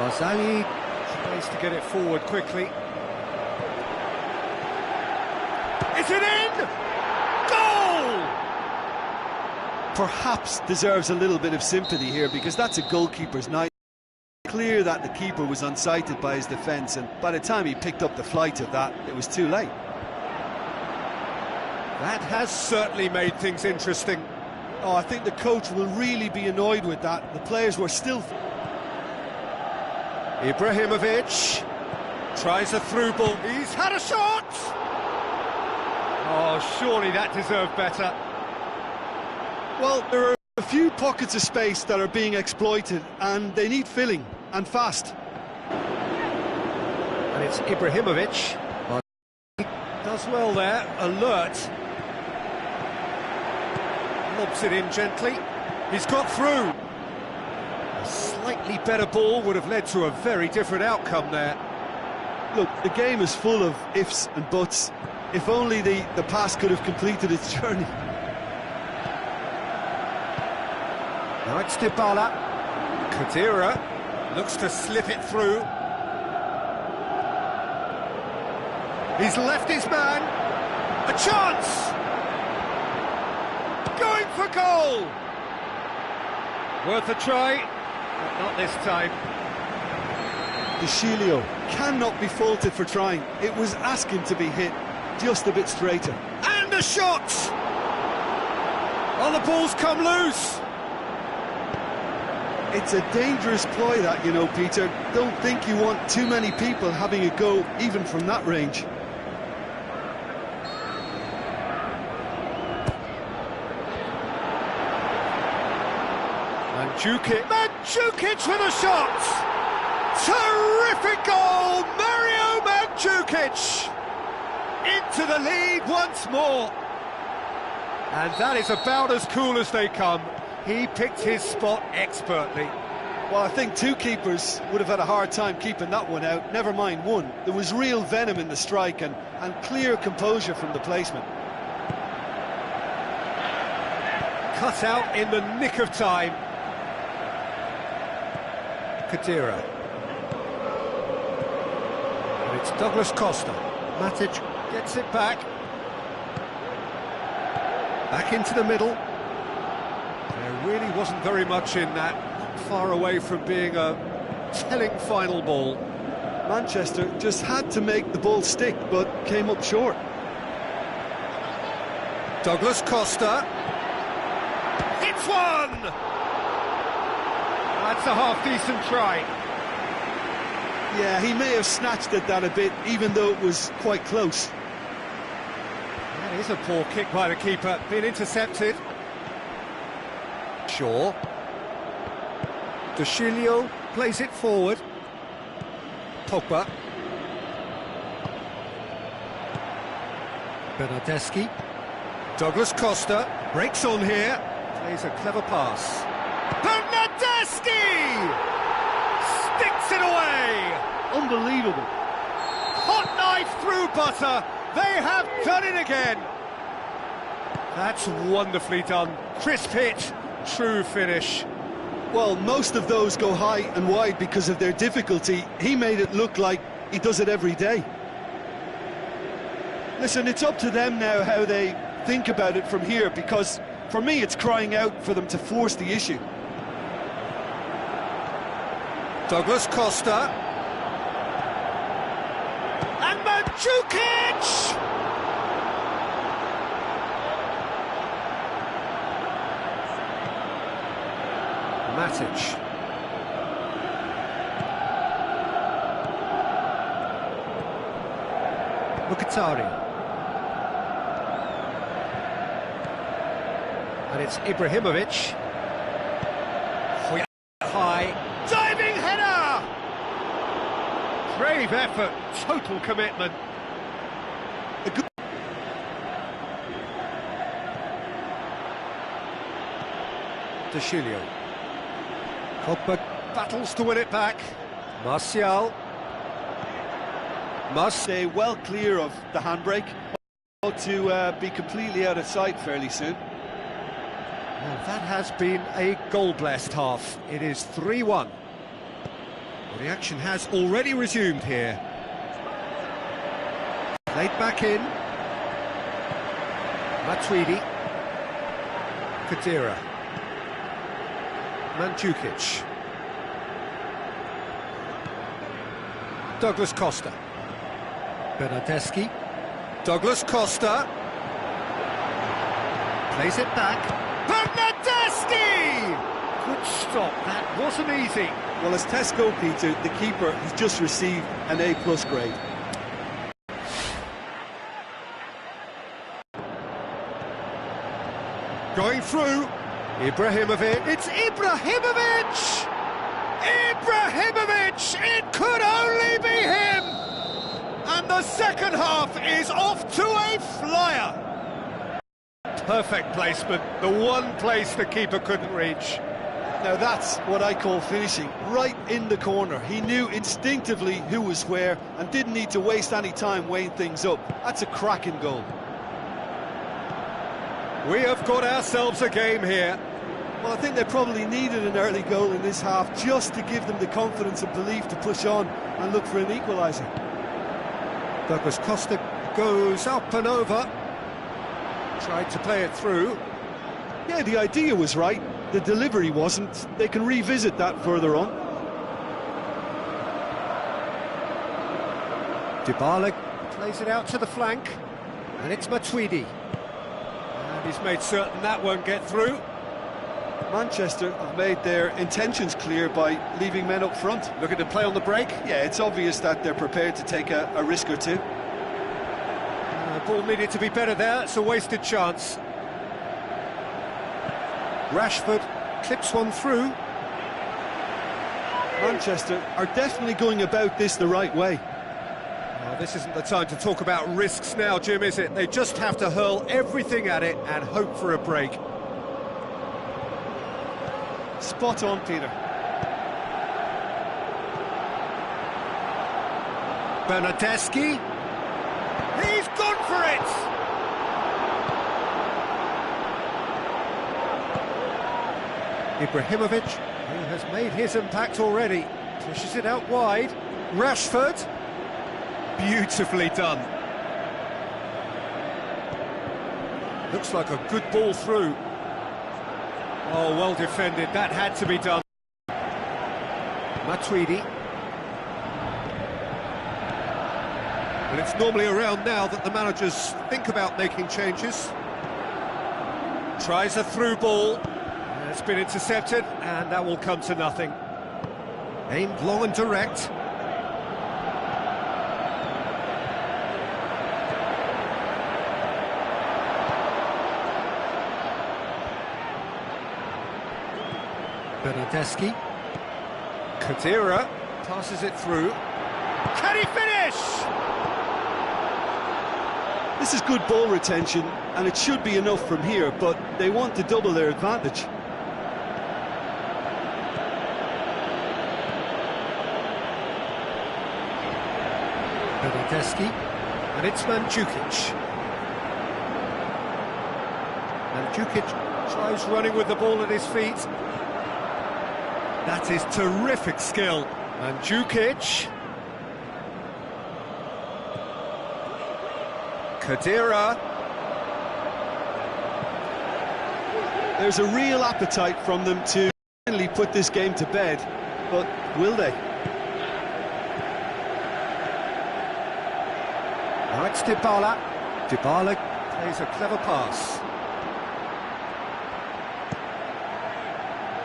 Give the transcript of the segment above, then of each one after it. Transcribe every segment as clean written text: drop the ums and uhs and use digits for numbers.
Barzagli tries to get it forward quickly. Is it in? Goal! Perhaps deserves a little bit of sympathy here, because that's a goalkeeper's night. Clear that the keeper was unsighted by his defence, and by the time he picked up the flight of that, it was too late. That has certainly made things interesting. Oh, I think the coach will really be annoyed with that. The players were still... Ibrahimovic tries a through ball. He's had a shot! Oh, surely that deserved better. Well, there are a few pockets of space that are being exploited, and they need filling, and fast. And it's Ibrahimovic. He does well there, alert. Lobs it in gently. He's got through. A slightly better ball would have led to a very different outcome there. Look, the game is full of ifs and buts. If only the pass could have completed its journey. Now it's Dybala. Khedira looks to slip it through. He's left his man. A chance! Going for goal! Worth a try, but not this time. De Sciglio cannot be faulted for trying. It was asking to be hit just a bit straighter. And a shot! Oh, the ball's come loose! It's a dangerous ploy that, you know, Peter. Don't think you want too many people having a go, even from that range. Mandzukic with a shot! Terrific goal! Mario Mandzukic! Into the lead once more. And that is about as cool as they come. He picked his spot expertly. Well, I think two keepers would have had a hard time keeping that one out, never mind one. There was real venom in the strike and clear composure from the placement. Cut out in the nick of time. Khedira. And it's Douglas Costa. Matic gets it back. Back into the middle. There really wasn't very much in that. Not far away from being a telling final ball. Manchester just had to make the ball stick, but came up short. Douglas Costa. It's one! That's a half-decent try. Yeah, he may have snatched at that a bit, even though it was quite close. That is a poor kick by the keeper, being intercepted. Shaw. De Sciglio plays it forward. Pogba. Bernardeschi. Douglas Costa breaks on here. Plays a clever pass. Bernardeschi! Sticks it away! Unbelievable. Hot knife through butter. They have done it again. That's wonderfully done. Crisp hit, true finish. Well, most of those go high and wide because of their difficulty. He made it look like he does it every day. Listen, it's up to them now how they think about it from here, because for me it's crying out for them to force the issue. Douglas Costa. And Mandzukic! Matic. Mkhitaryan. And it's Ibrahimovic. High. Diving header! Brave effort, total commitment. De Sciglio. Pogba battles to win it back. Martial. Must stay well clear of the handbrake to be completely out of sight fairly soon. Well, that has been a goal-blessed half. It is 3-1. Well, the action has already resumed here. Played back in. Matuidi. Khedira. Mandzukic. Douglas Costa. Bernardeschi. Douglas Costa. Plays it back. Bernardeschi! Good stop, that wasn't easy. Well, as Tesco, Peter, the keeper has just received an A+ grade. Going through. Ibrahimovic. It's Ibrahimovic! Ibrahimovic! It could only be him! And the second half is off to a flyer. Perfect placement, the one place the keeper couldn't reach. Now that's what I call finishing, right in the corner. He knew instinctively who was where and didn't need to waste any time weighing things up. That's a cracking goal. We have got ourselves a game here. Well, I think they probably needed an early goal in this half just to give them the confidence and belief to push on and look for an equaliser. Douglas Costa goes up and over. Tried to play it through. Yeah, the idea was right. The delivery wasn't. They can revisit that further on. Dybala plays it out to the flank. And it's Matuidi. And he's made certain that won't get through. Manchester have made their intentions clear by leaving men up front. Looking to play on the break. Yeah, it's obvious that they're prepared to take a risk or two. Ball needed to be better there, it's a wasted chance. Rashford clips one through. Manchester are definitely going about this the right way. Well, this isn't the time to talk about risks now, Jim, is it? They just have to hurl everything at it and hope for a break. Spot on, Peter. Bernardeschi. He's gone for it! Ibrahimovic, who has made his impact already, pushes it out wide. Rashford. Beautifully done. Looks like a good ball through. Oh, well defended, that had to be done. Matuidi. Well, it's normally around now that the managers think about making changes. Tries a through ball. It's been intercepted, and that will come to nothing. Aimed long and direct. Bernardeschi. Khedira passes it through. Can he finish? This is good ball retention, and it should be enough from here, but they want to double their advantage. Bernardeschi, and it's Mandzukic. Mandzukic tries running with the ball at his feet. That is terrific skill. Mandzukic. Khedira. There's a real appetite from them to finally put this game to bed, but will they? Now it's Dybala. Dybala plays a clever pass.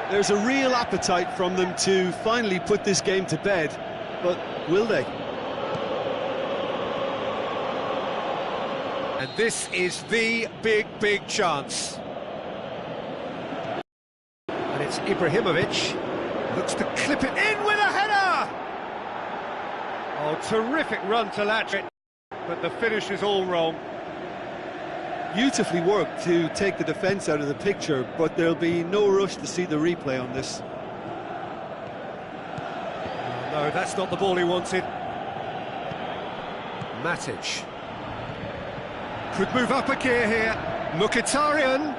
There's a real appetite from them to finally put this game to bed, but will they? And this is the big chance. And it's Ibrahimovic. Looks to clip it in with a header! Oh, terrific run to latch it, but the finish is all wrong. Beautifully worked to take the defence out of the picture, but there'll be no rush to see the replay on this. No, that's not the ball he wanted. Matic. Could move up a gear here. Mkhitaryan.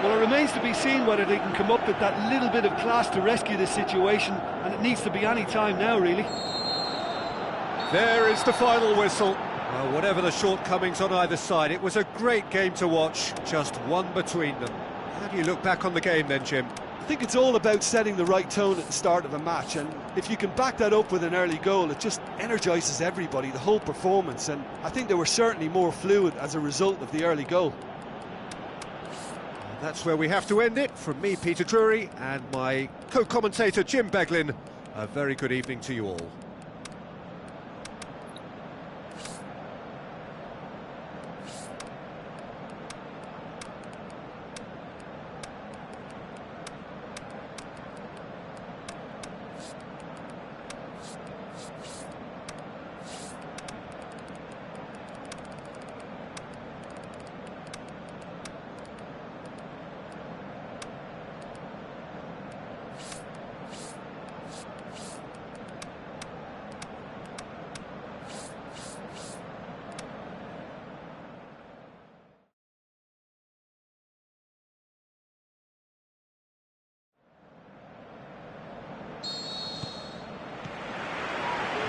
Well, it remains to be seen whether they can come up with that little bit of class to rescue this situation, and it needs to be any time now, really. There is the final whistle. Well, whatever the shortcomings on either side, it was a great game to watch, just one between them. How do you look back on the game then, Jim? I think it's all about setting the right tone at the start of a match, and if you can back that up with an early goal, it just energises everybody, the whole performance, and I think they were certainly more fluid as a result of the early goal. That's where we have to end it. From me, Peter Drury, and my co-commentator, Jim Beglin, a very good evening to you all.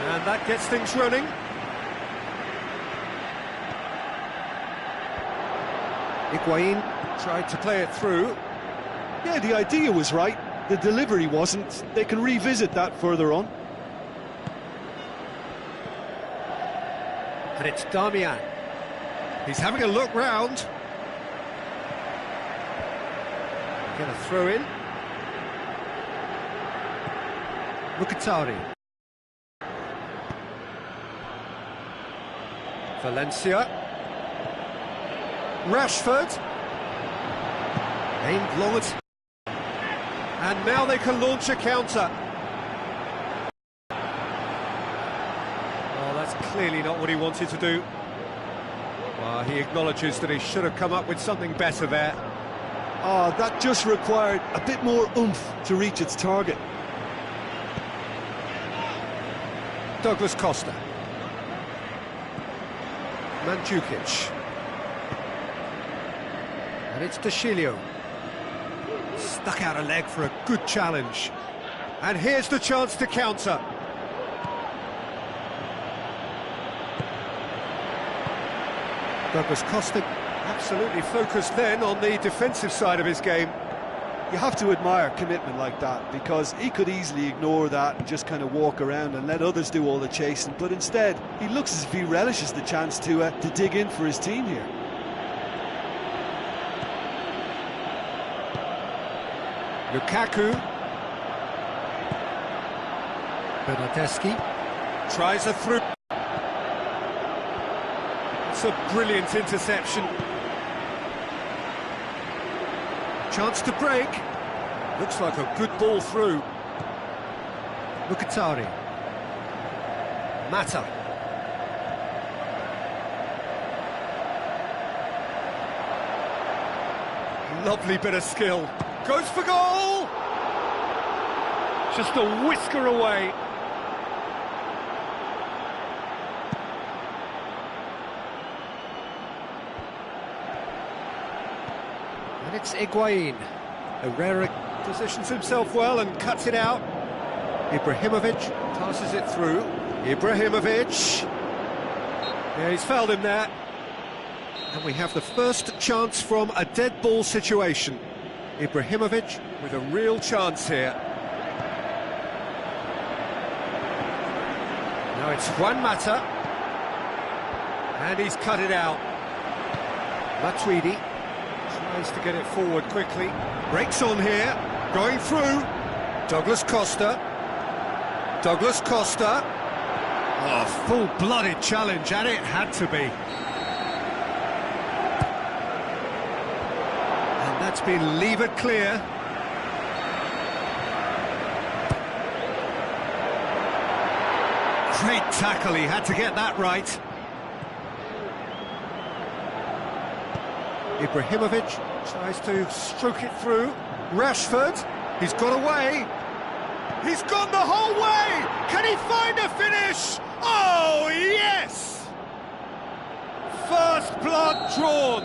And that gets things running. Higuain tried to play it through. Yeah, the idea was right, the delivery wasn't. They can revisit that further on. And it's Darmian. He's having a look round. Get a throw in. Mkhitaryan. Valencia. Rashford. Aimed long at... And now they can launch a counter. Oh, that's clearly not what he wanted to do. Well, he acknowledges that he should have come up with something better there. Oh, that just required a bit more oomph to reach its target. Douglas Costa. Mandzukic. And it's De Sciglio. Stuck out a leg for a good challenge. And here's the chance to counter. Douglas Costa absolutely focused then on the defensive side of his game. You have to admire commitment like that, because he could easily ignore that and just kind of walk around and let others do all the chasing, but instead he looks as if he relishes the chance to dig in for his team here. Lukaku. Bernardeschi tries a through. It's a brilliant interception. Chance to break. Looks like a good ball through. Mkhitaryan. Mata. Lovely bit of skill. Goes for goal! Just a whisker away. And it's Higuain. Herrera positions himself well and cuts it out. Ibrahimovic passes it through. Ibrahimovic. Yeah, he's fouled him there. And we have the first chance from a dead ball situation. Ibrahimovic with a real chance here. Now it's Juan Mata. And he's cut it out. Matuidi tries to get it forward quickly. Breaks on here. Going through. Douglas Costa. Douglas Costa. Oh, full-blooded challenge, and it had to be. And that's been levered clear. Great tackle, he had to get that right. Ibrahimovic tries to stroke it through. Rashford, he's got away. He's gone the whole way! Can he find a finish? Oh, yes! First blood drawn.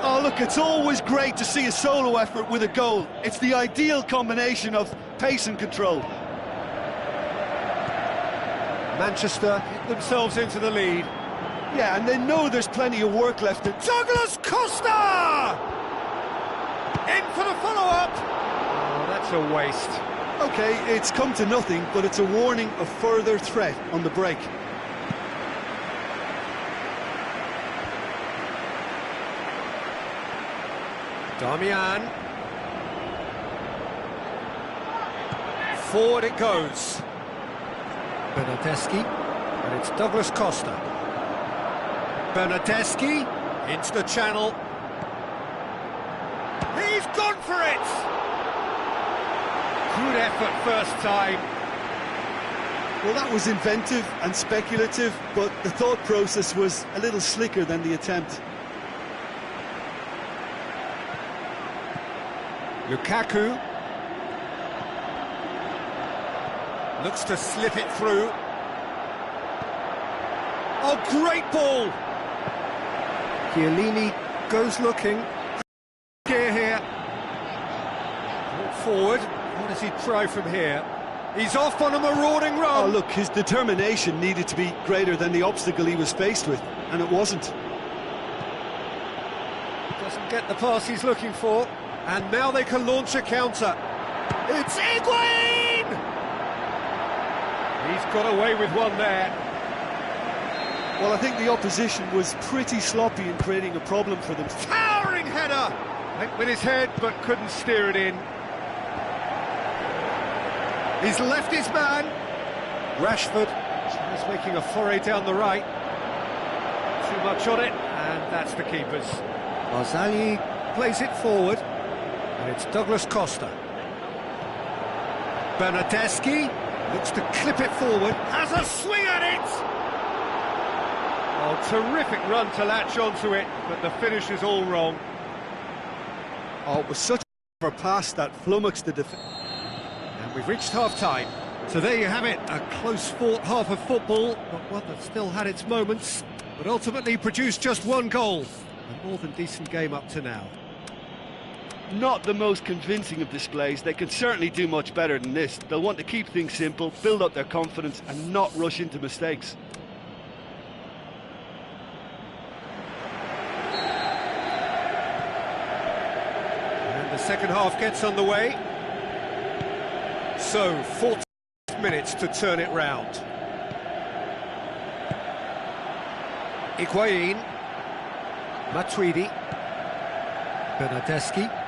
Oh, look, it's always great to see a solo effort with a goal. It's the ideal combination of pace and control. Manchester hit themselves into the lead. Yeah, and they know there's plenty of work left. Douglas Costa! In for the follow-up! Oh, that's a waste. OK, it's come to nothing, but it's a warning of further threat on the break. Darmian. Forward it goes. Bernardeschi, and it's Douglas Costa. Bernardeschi into the channel. He's gone for it! Good effort first time. Well, that was inventive and speculative, but the thought process was a little slicker than the attempt. Lukaku looks to slip it through. Oh, great ball! Chiellini goes looking. Here. Forward. What does he try from here? He's off on a marauding run. Oh, look, his determination needed to be greater than the obstacle he was faced with, and it wasn't. Doesn't get the pass he's looking for. And now they can launch a counter. It's Higuain! He's got away with one there. Well, I think the opposition was pretty sloppy in creating a problem for them. Towering header! Went with his head, but couldn't steer it in. He's left his man. Rashford just making a foray down the right. Too much on it, and that's the keeper's. Barzagli plays it forward. And it's Douglas Costa. Bernardeschi looks to clip it forward. Has a swing at it! Oh, terrific run to latch onto it, but the finish is all wrong. Oh, it was such a pass that flummoxed the defence. And we've reached half-time. So there you have it, a close-fought half of football, but one that still had its moments, but ultimately produced just one goal. A more than decent game up to now. Not the most convincing of displays. They could certainly do much better than this. They'll want to keep things simple, build up their confidence and not rush into mistakes. And the second half gets underway. So, 40 minutes to turn it round. Higuain, Matuidi, Bernardeschi.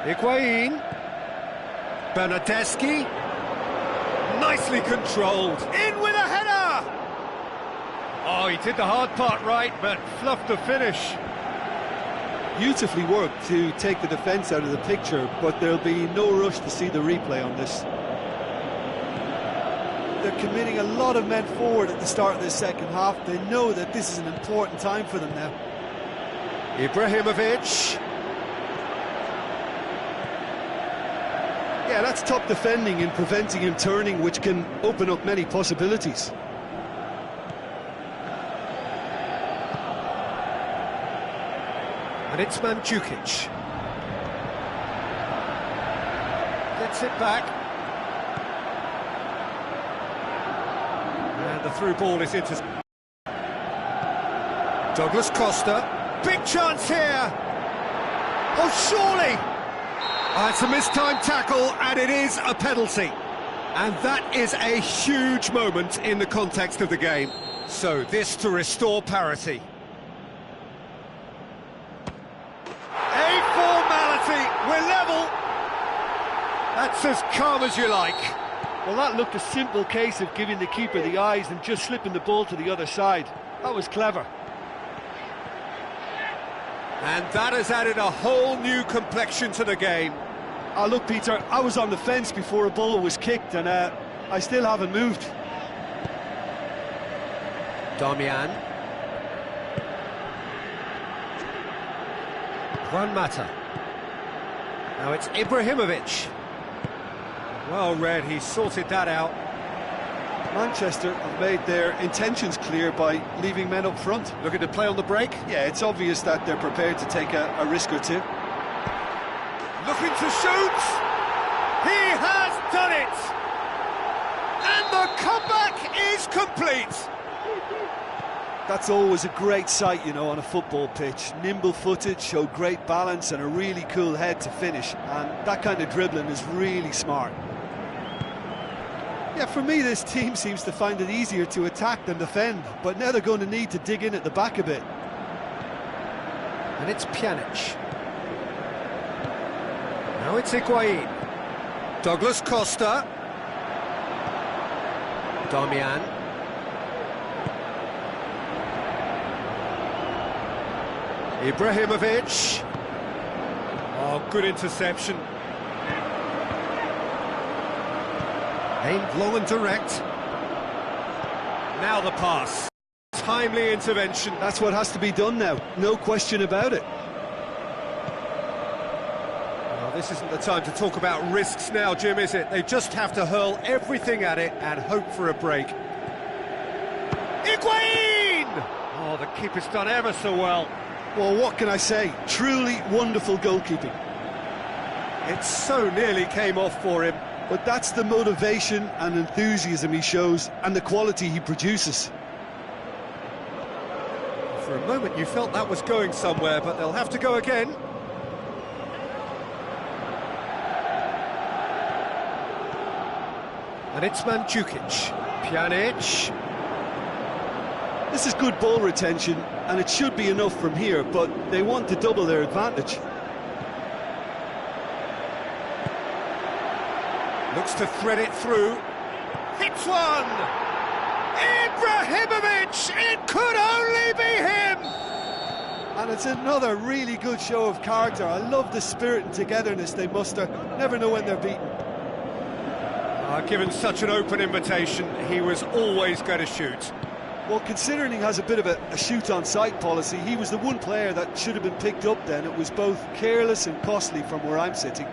Higuain, Bernardeschi, nicely controlled, in with a header! Oh, he did the hard part right, but fluffed the finish. Beautifully worked to take the defence out of the picture, but there'll be no rush to see the replay on this. They're committing a lot of men forward at the start of this second half. They know that this is an important time for them now. Ibrahimovic. Yeah, that's top defending and preventing him turning, which can open up many possibilities. And it's Mandzukic. Gets it back. And the through ball is into... Douglas Costa. Big chance here! Oh, surely! It's a mistimed tackle, and it is a penalty. And that is a huge moment in the context of the game. So, this to restore parity. A formality, we're level. That's as calm as you like. Well, that looked a simple case of giving the keeper the eyes and just slipping the ball to the other side. That was clever. And that has added a whole new complexion to the game. Oh, look, Peter, I was on the fence before a ball was kicked, and I still haven't moved. Darmian. Juan Mata. Now it's Ibrahimovic. Well read, he sorted that out. Manchester have made their intentions clear by leaving men up front. Looking to play on the break. Yeah, it's obvious that they're prepared to take a risk or two. Looking to shoot. He has done it. And the comeback is complete. That's always a great sight, you know, on a football pitch. Nimble-footed, showed great balance and a really cool head to finish. And that kind of dribbling is really smart. Yeah, for me, this team seems to find it easier to attack than defend, but now they're going to need to dig in at the back a bit. And it's Pjanic. Now it's Higuain. Douglas Costa. Darmian. Ibrahimovic. Oh, good interception. Aimed long and direct. Now the pass. Timely intervention. That's what has to be done now, no question about it. Well, this isn't the time to talk about risks now, Jim, is it? They just have to hurl everything at it and hope for a break. Higuain! Oh, the keeper's done ever so well. Well, what can I say? Truly wonderful goalkeeping. It so nearly came off for him. But that's the motivation and enthusiasm he shows and the quality he produces. For a moment you felt that was going somewhere, but they'll have to go again. And it's Mandzukic. Pjanic. This is good ball retention, and it should be enough from here, but they want to double their advantage. Looks to thread it through. Hits one! Ibrahimovic! It could only be him! And it's another really good show of character. I love the spirit and togetherness they muster. Never know when they're beaten. Given such an open invitation, he was always going to shoot. Well, considering he has a bit of a shoot-on-sight policy, he was the one player that should have been picked up then. It was both careless and costly from where I'm sitting.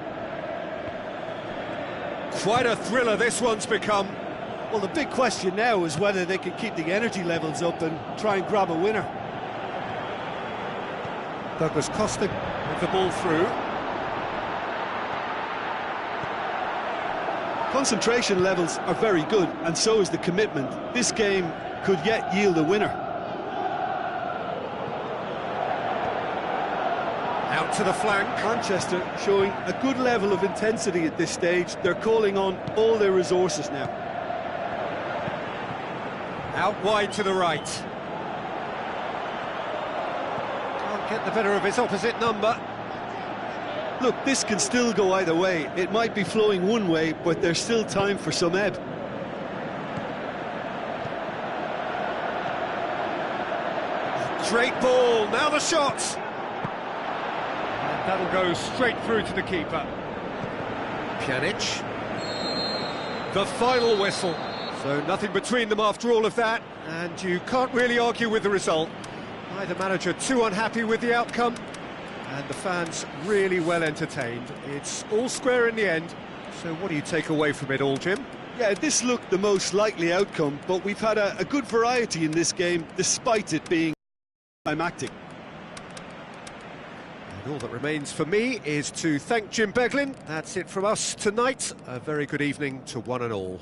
Quite a thriller this one's become. Well, the big question now is whether they can keep the energy levels up and try and grab a winner. Douglas Costa with the ball through. Concentration levels are very good, and so is the commitment. This game could yet yield a winner. Out to the flank. Manchester showing a good level of intensity at this stage. They're calling on all their resources now. Out wide to the right. Can't get the better of his opposite number. Look, this can still go either way. It might be flowing one way, but there's still time for some ebb. Great ball, now the shot! And that'll go straight through to the keeper. Pjanic. The final whistle. So nothing between them after all of that, and you can't really argue with the result. Neither manager too unhappy with the outcome, and the fans really well entertained. It's all square in the end, so what do you take away from it all, Jim? Yeah, this looked the most likely outcome, but we've had a good variety in this game, despite it being climactic. And all that remains for me is to thank Jim Beglin. That's it from us tonight. A very good evening to one and all.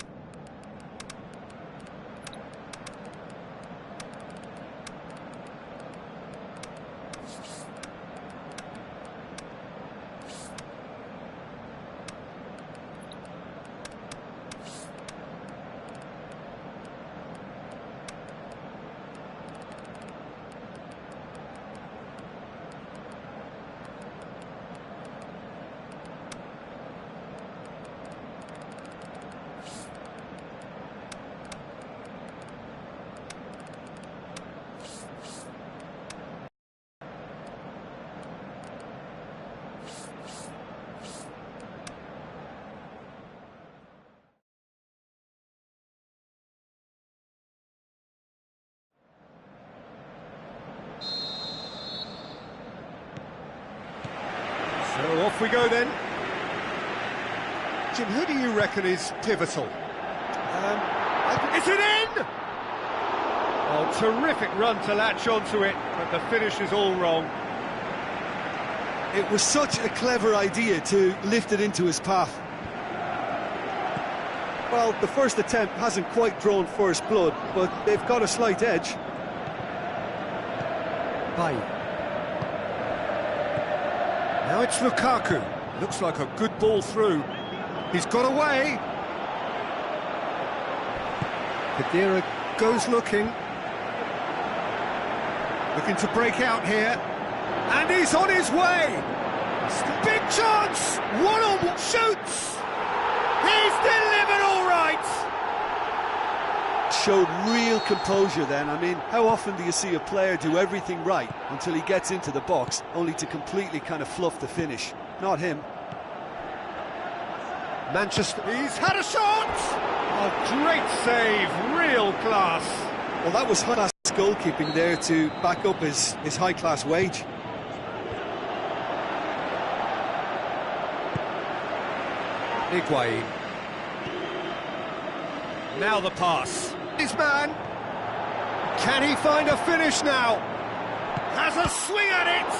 So off we go then. Jim, who do you reckon is pivotal? Is it in? Oh, terrific run to latch onto it, but the finish is all wrong. It was such a clever idea to lift it into his path. Well, the first attempt hasn't quite drawn first blood, but they've got a slight edge. Bailly. Now it's Lukaku. Looks like a good ball through. He's got away. Khedira goes looking. Looking to break out here. And he's on his way. Big chance. One-on-one shoots. He's delivered all right. Showed real composure then. I mean, how often do you see a player do everything right until he gets into the box, only to completely kind of fluff the finish? Not him. Manchester, he's had a shot! Oh, great save, real class. Well, that was high-class goalkeeping there to back up his high-class wage. Higuain. Now the pass. His man. Can he find a finish now? Has a swing at it.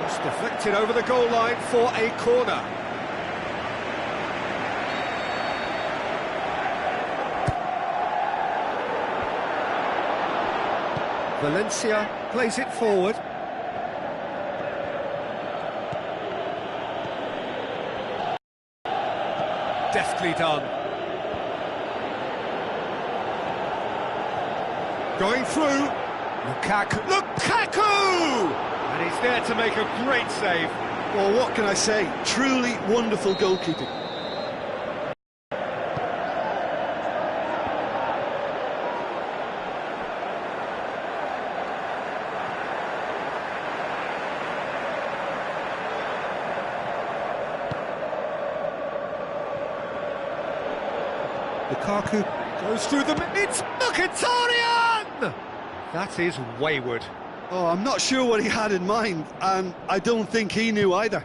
Just deflected over the goal line for a corner. Valencia plays it forward. Deftly done. Going through. Lukaku! And he's there to make a great save. Well, what can I say? Truly wonderful goalkeeping. Lukaku goes through the... It's Mkhitaryan! That is wayward. Oh, I'm not sure what he had in mind, and I don't think he knew either.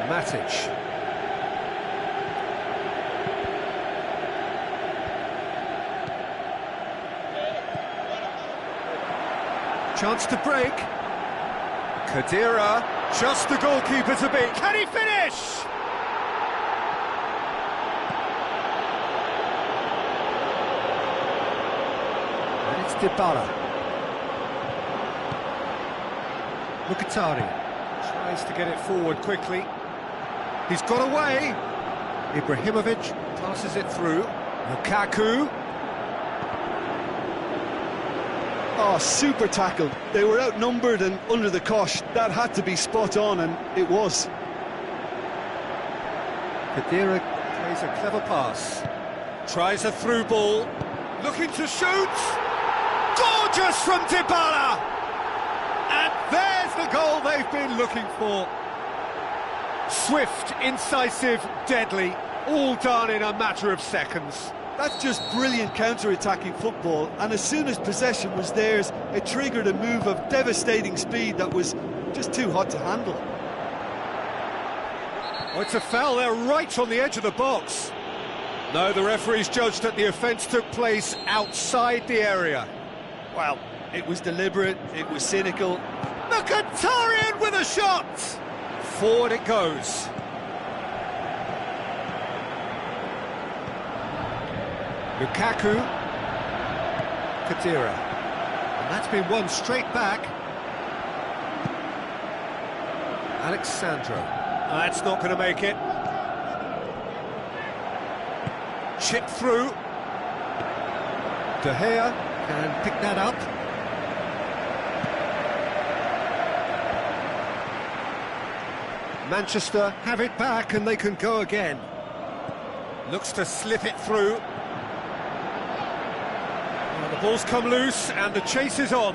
Matic. Chance to break. Khedira, just the goalkeeper to beat. Can he finish? And it's Dybala. Mkhitaryan tries to get it forward quickly. He's got away. Ibrahimovic passes it through. Lukaku. Oh, super tackle. They were outnumbered and under the cosh. That had to be spot on, and it was. Khedira plays a clever pass. Tries a through ball. Looking to shoot. Gorgeous from Dybala! And there's the goal they've been looking for. Swift, incisive, deadly. All done in a matter of seconds. That's just brilliant counter-attacking football, and as soon as possession was theirs, it triggered a move of devastating speed that was just too hot to handle. Oh, it's a foul there right on the edge of the box. No, the referee's judged that the offence took place outside the area. Well, it was deliberate, it was cynical. Mkhitaryan with a shot! Forward it goes. Lukaku, Khedira, and that's been won straight back. Alex Sandro, that's not going to make it. Chip through. De Gea can pick that up. Manchester have it back and they can go again. Looks to slip it through. The ball's come loose and the chase is on.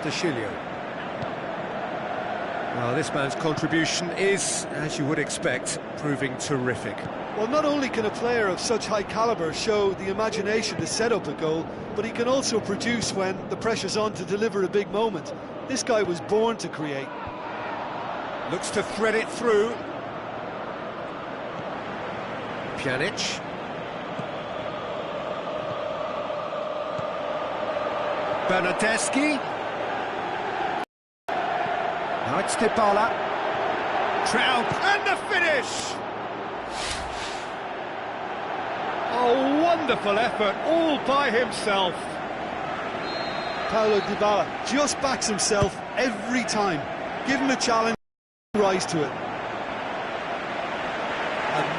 De Chilio. Well, this man's contribution is, as you would expect, proving terrific. Well, not only can a player of such high calibre show the imagination to set up a goal, but he can also produce when the pressure's on to deliver a big moment. This guy was born to create. Looks to thread it through. Pjanic. Bernardeschi. Now it's Dybala. Trout, and the finish! A wonderful effort, all by himself. Paulo Dybala just backs himself every time. Give him a challenge, rise to it.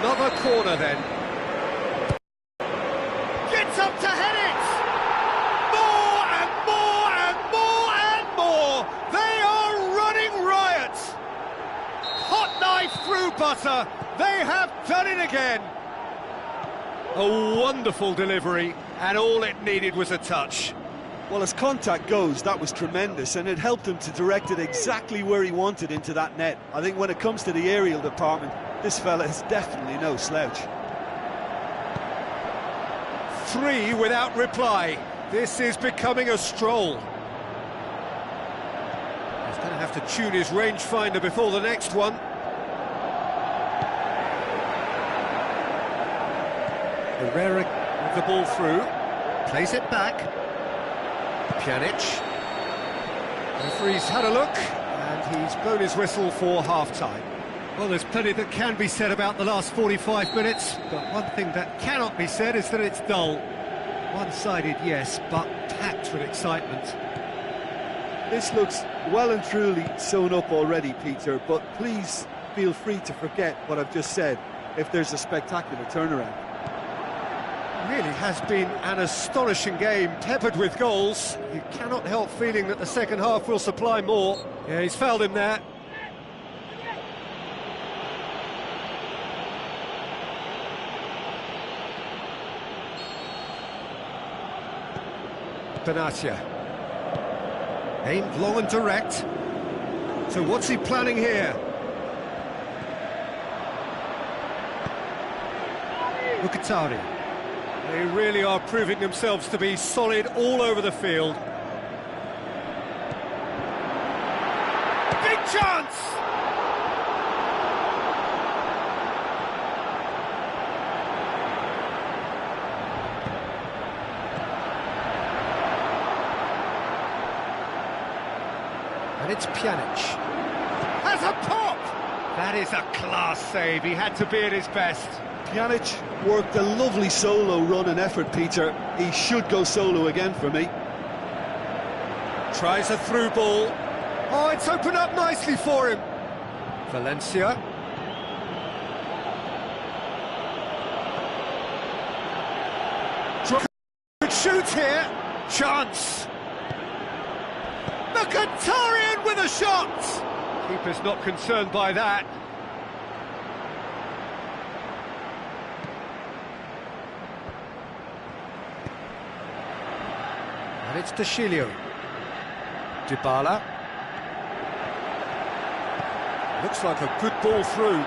Another corner then. Gets up to head it! More and more and more and more! They are running riot! Hot knife through butter, they have done it again! A wonderful delivery, and all it needed was a touch. Well, as contact goes, that was tremendous, and it helped him to direct it exactly where he wanted, into that net. I think when it comes to the aerial department, this fella is definitely no slouch. 3 without reply. This is becoming a stroll. He's going to have to tune his rangefinder before the next one. Herrera with the ball through, plays it back. Pjanic. Referee's had a look, and he's blown his whistle for half-time. Well, there's plenty that can be said about the last 45 minutes, but one thing that cannot be said is that it's dull. One-sided, yes, but packed with excitement. This looks well and truly sewn up already, Peter, but please feel free to forget what I've just said if there's a spectacular turnaround. Really has been an astonishing game, peppered with goals. You cannot help feeling that the second half will supply more. Yeah, he's fouled him there. Benatia. Aimed long and direct. So what's he planning here? Mkhitaryan. They really are proving themselves to be solid all over the field. Big chance! And it's Pjanic. Has a pop! That is a class save. He had to be at his best. Pjanic worked a lovely solo run and effort, Peter. He should go solo again for me. Tries a through ball. Oh, it's opened up nicely for him. Valencia. Could shoot here. Chance. Mkhitaryan with a shot. Keeper's not concerned by that. And it's Dashilio. Dybala. Looks like a good ball through.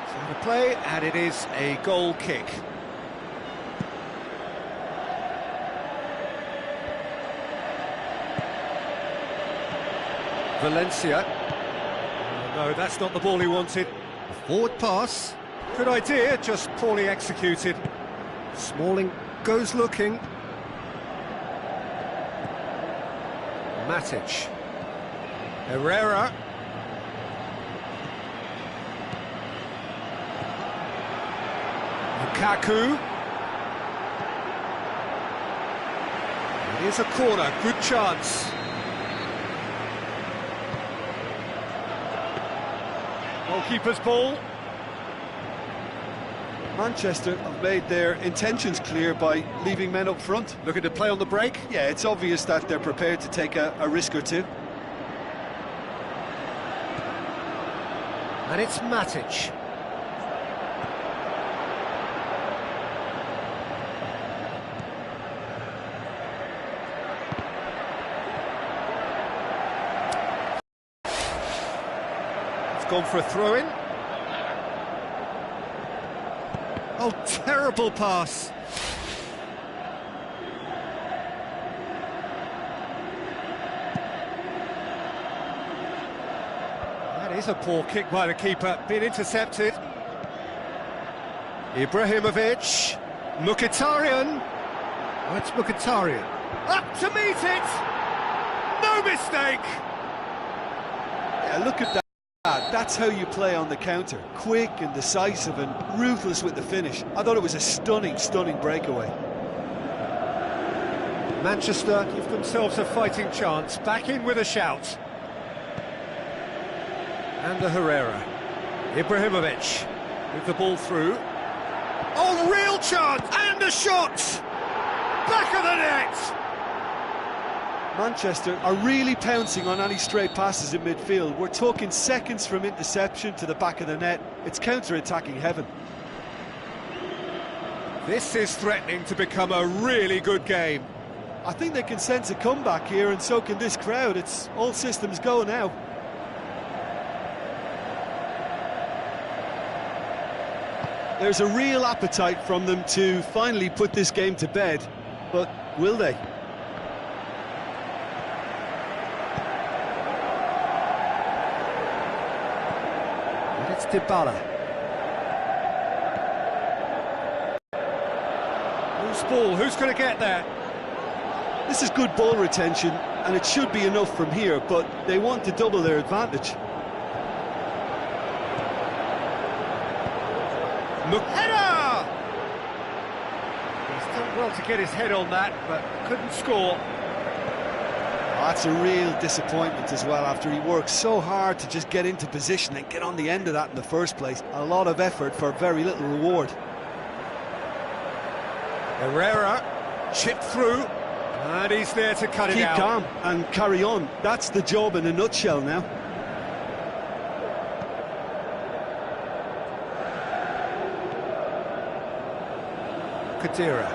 So the play, and it is a goal kick. Valencia. Oh, no, that's not the ball he wanted. A forward pass. Good idea, just poorly executed. Smalling goes looking. Matic. Herrera. Lukaku. Here's a corner, good chance. Goalkeeper's ball. Manchester have made their intentions clear by leaving men up front. Looking to play on the break? Yeah, it's obvious that they're prepared to take a risk or two. And it's Matic. It's gone for a throw-in. Oh, terrible pass. That is a poor kick by the keeper, been intercepted. Ibrahimovic, Mkhitaryan. Oh, it's Mkhitaryan. Up to meet it! No mistake! Yeah, look at that. That's how you play on the counter. Quick and decisive and ruthless with the finish. I thought it was a stunning, stunning breakaway. Manchester give themselves a fighting chance, back in with a shout. And the Herrera. Ibrahimovic with the ball through. Oh, real chance! And a shot! Back of the net! Manchester are really pouncing on any stray passes in midfield. We're talking seconds from interception to the back of the net. It's counter-attacking heaven. This is threatening to become a really good game. I think they can sense a comeback here, and so can this crowd. It's all systems go now. There's a real appetite from them to finally put this game to bed, but will they? And it's Dybala. Who's ball? Who's going to get there? This is good ball retention, and it should be enough from here, but they want to double their advantage. Header! He's done well to get his head on that, but couldn't score. Oh, that's a real disappointment as well, after he worked so hard to just get into position and get on the end of that in the first place. A lot of effort for very little reward. Herrera chipped through, and he's there to cut it out. Keep calm and carry on. That's the job in a nutshell now. Khedira.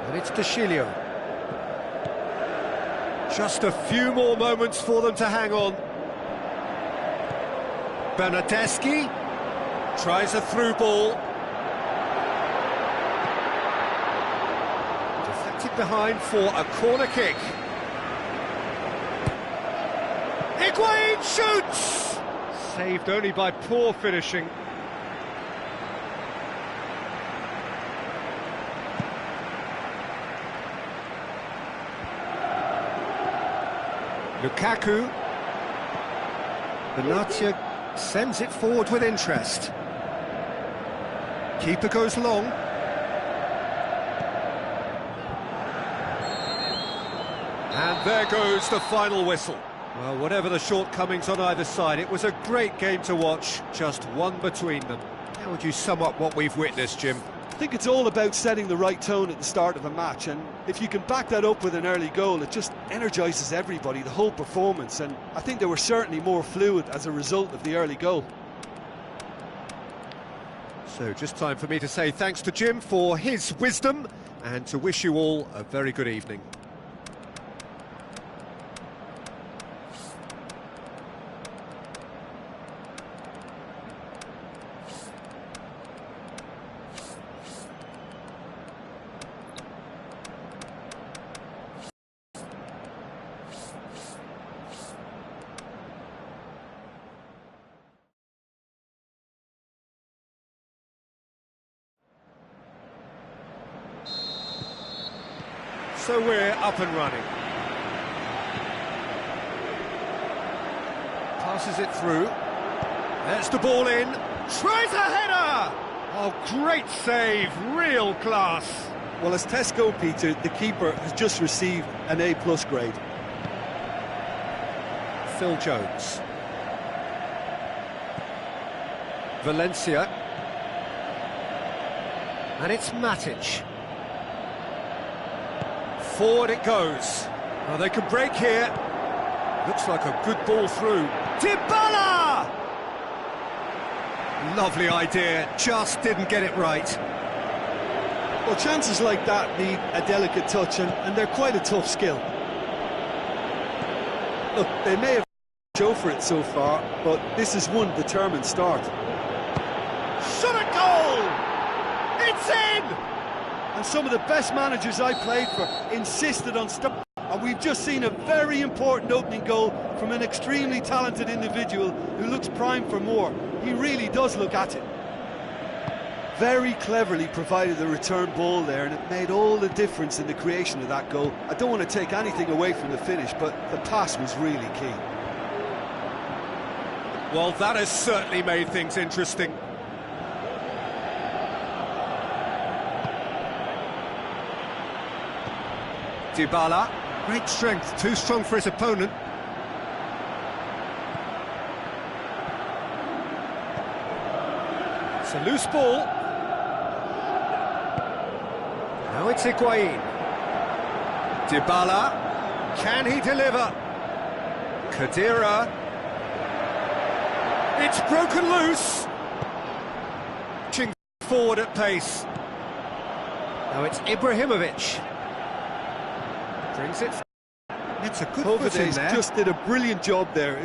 And it's De Sciglio. Just a few more moments for them to hang on. Bernardeschi tries a through ball. Deflected behind for a corner kick. Higuain shoots! Saved only by poor finishing. Lukaku. Benatia sends it forward with interest. Keeper goes long. And there goes the final whistle. Well, whatever the shortcomings on either side, it was a great game to watch, just one between them. How would you sum up what we've witnessed, Jim? I think it's all about setting the right tone at the start of a match, and if you can back that up with an early goal, it just energises everybody, the whole performance, and I think they were certainly more fluid as a result of the early goal. So just time for me to say thanks to Jim for his wisdom, and to wish you all a very good evening. So we're up and running. Passes it through. That's the ball in. Tries a header! Oh, great save, real class. Well, as tests go, Peter, the keeper has just received an A+ grade. Phil Jones. Valencia. And it's Matic. Forward it goes. Well, they can break here. Looks like a good ball through. Dybala! Lovely idea, just didn't get it right. Well, chances like that need a delicate touch, and they're quite a tough skill. Look, they may have show for it so far, but this is one determined start. Shot a goal! It's in! And some of the best managers I played for insisted on stuff. And we've just seen a very important opening goal from an extremely talented individual who looks primed for more. He really does look at it. Very cleverly provided the return ball there, and it made all the difference in the creation of that goal. I don't want to take anything away from the finish, but the pass was really key. Well, that has certainly made things interesting. Dybala, great strength, too strong for his opponent. It's a loose ball. Now it's Higuain. Dybala, can he deliver? Khedira. It's broken loose. Ching forward at pace. Now it's Ibrahimovic. Brings it. It's a good foot in there. Just did a brilliant job there.